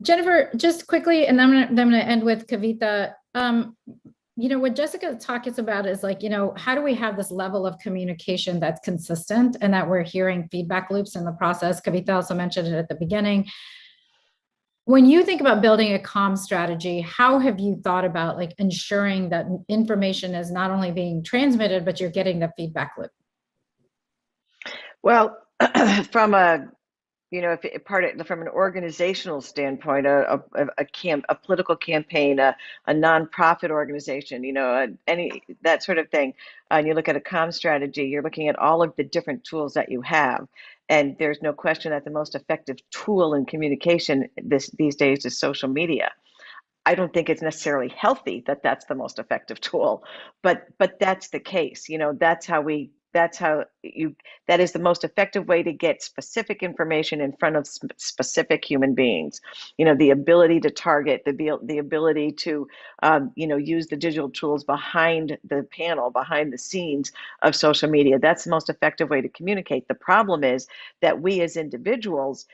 Jennifer, just quickly, and then I'm going to end with Kavita. What Jessica talks about is like, how do we have this level of communication that's consistent and that we're hearing feedback loops in the process? Kavita also mentioned it at the beginning. When you think about building a comm strategy, how have you thought about like ensuring that information is not only being transmitted, but you're getting the feedback loop? Well, from from an organizational standpoint, a political campaign, a nonprofit organization, any that sort of thing, and you look at a comm strategy, you're looking at all of the different tools that you have. And there's no question that the most effective tool in communication these days is social media. I don't think it's necessarily healthy that that's the most effective tool, but that's the case. That is the most effective way to get specific information in front of specific human beings. The ability to target, the ability to use the digital tools behind the panel, behind the scenes of social media. That's the most effective way to communicate. The problem is that we as individuals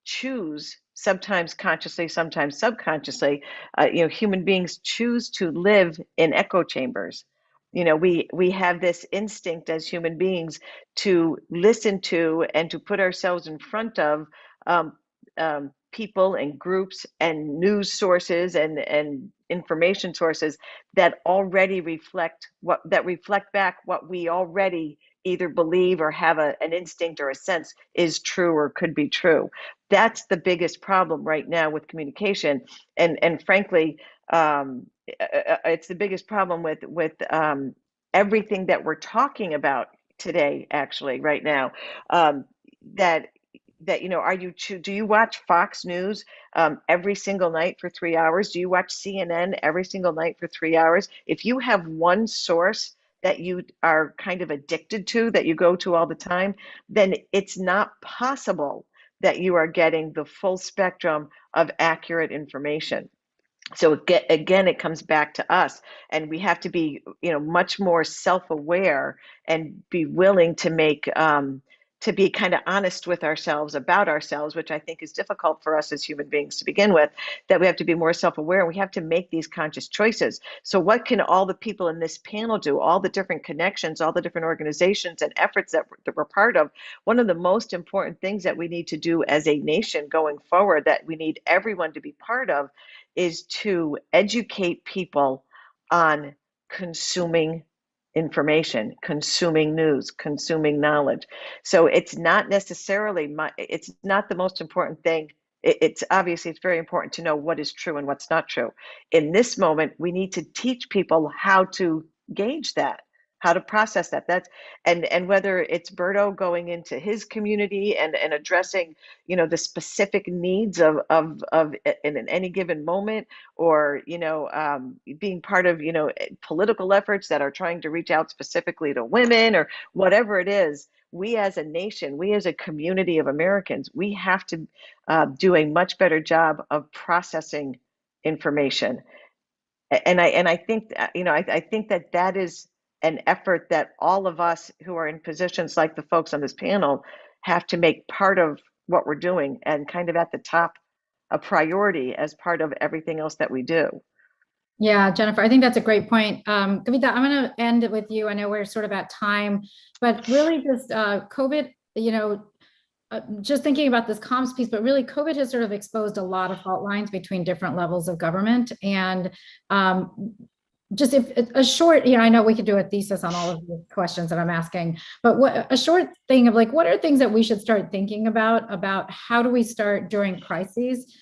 choose, sometimes consciously, sometimes subconsciously, human beings choose to live in echo chambers. We have this instinct as human beings to listen to and to put ourselves in front of people and groups and news sources and information sources that already reflect back what we already either believe or have an instinct or a sense is true or could be true. That's the biggest problem right now with communication, and frankly, it's the biggest problem with everything that we're talking about today. Actually, right now, do you watch Fox News every single night for 3 hours? Do you watch CNN every single night for 3 hours? If you have one source that you are kind of addicted to, that you go to all the time, then it's not possible that you are getting the full spectrum of accurate information. So again, it comes back to us, and we have to be, much more self-aware and be willing to to be kind of honest with ourselves about ourselves, which I think is difficult for us as human beings to begin with, that we have to be more self-aware and we have to make these conscious choices. So what can all the people in this panel do, all the different connections, all the different organizations and efforts that we're part of? One of the most important things that we need to do as a nation going forward, that we need everyone to be part of, is to educate people on consuming information, consuming news, consuming knowledge. So it's not necessarily it's not the most important thing. It's obviously, it's very important to know what is true and what's not true. In this moment, we need to teach people how to gauge that, how to process that. And whether it's Berto going into his community and addressing, the specific needs of in any given moment, or being part of political efforts that are trying to reach out specifically to women, or whatever it is, we as a nation, we as a community of Americans, we have to do a much better job of processing information. And I think I think that is an effort that all of us who are in positions like the folks on this panel have to make part of what we're doing, and kind of at the top, a priority as part of everything else that we do. Yeah, Jennifer, I think that's a great point. Kavita, I'm going to end it with you. I know we're sort of at time, but really just COVID, just thinking about this comms piece, but really COVID has sort of exposed a lot of fault lines between different levels of government. And just if a short, I know we could do a thesis on all of the questions that I'm asking, but a short thing of like, what are things that we should start thinking about how do we start during crises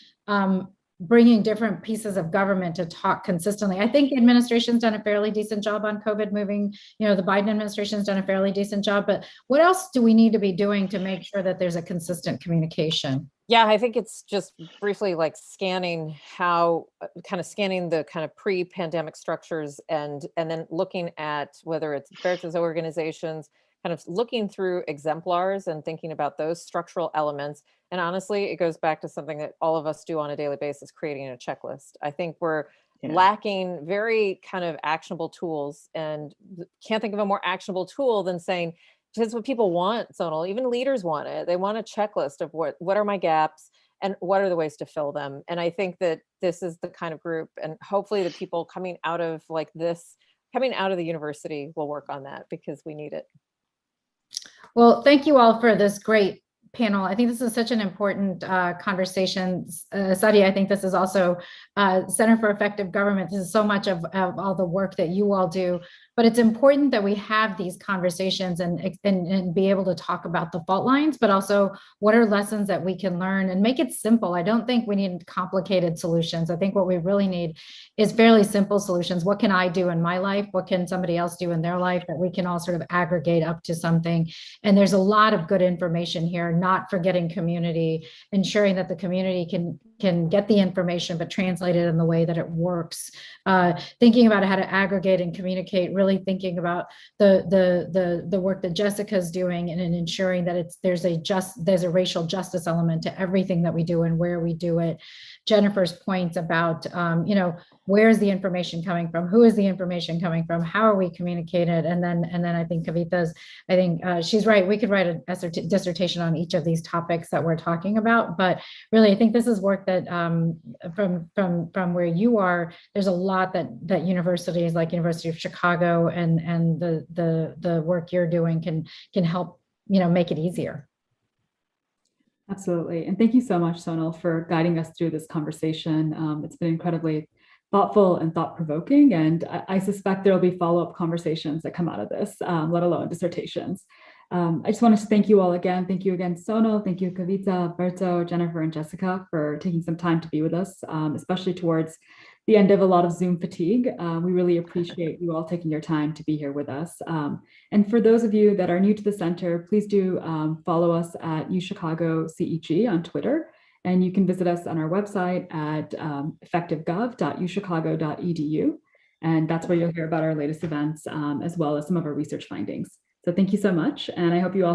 bringing different pieces of government to talk consistently. I think the administration's done a fairly decent job on COVID moving, the Biden administration's done a fairly decent job, but what else do we need to be doing to make sure that there's a consistent communication? Yeah, I think it's just briefly like scanning the kind of pre-pandemic structures and then looking at whether it's Berto's organizations, kind of looking through exemplars and thinking about those structural elements. And honestly, it goes back to something that all of us do on a daily basis, creating a checklist. I think we're lacking very kind of actionable tools, and can't think of a more actionable tool than saying, because what people want, Sonal, even leaders want it. They want a checklist of what are my gaps and what are the ways to fill them. And I think that this is the kind of group, and hopefully the people coming out of the university will work on that, because we need it. Well, thank you all for this great panel. I think this is such an important conversation. Sadia, I think this is also Center for Effective Government. This is so much of all the work that you all do, but it's important that we have these conversations and be able to talk about the fault lines, but also what are lessons that we can learn and make it simple. I don't think we need complicated solutions. I think what we really need is fairly simple solutions. What can I do in my life? What can somebody else do in their life that we can all sort of aggregate up to something? And there's a lot of good information here, not forgetting community, ensuring that the community can get the information, but translate it in the way that it works. Thinking about how to aggregate and communicate, really thinking about the work that Jessica's doing, and in ensuring that there's a racial justice element to everything that we do and where we do it. Jennifer's points about, where's the information coming from? Who is the information coming from? How are we communicating it? And then I think Kavita's, she's right. We could write a dissertation on each of these topics that we're talking about, but really, I think this is work that from where you are, there's a lot that universities like University of Chicago and the work you're doing can help, make it easier. Absolutely. And thank you so much, Sonal, for guiding us through this conversation. It's been incredibly thoughtful and thought-provoking, and I suspect there will be follow-up conversations that come out of this, let alone dissertations. I just want to thank you all again. Thank you again, Sonal. Thank you, Kavita, Berto, Jennifer, and Jessica for taking some time to be with us, especially towards the end of a lot of Zoom fatigue. We really appreciate you all taking your time to be here with us. And for those of you that are new to the center, please do follow us at UChicago.CEG on Twitter. And you can visit us on our website at effectivegov.uchicago.edu. And that's where you'll hear about our latest events, as well as some of our research findings. So thank you so much. And I hope you all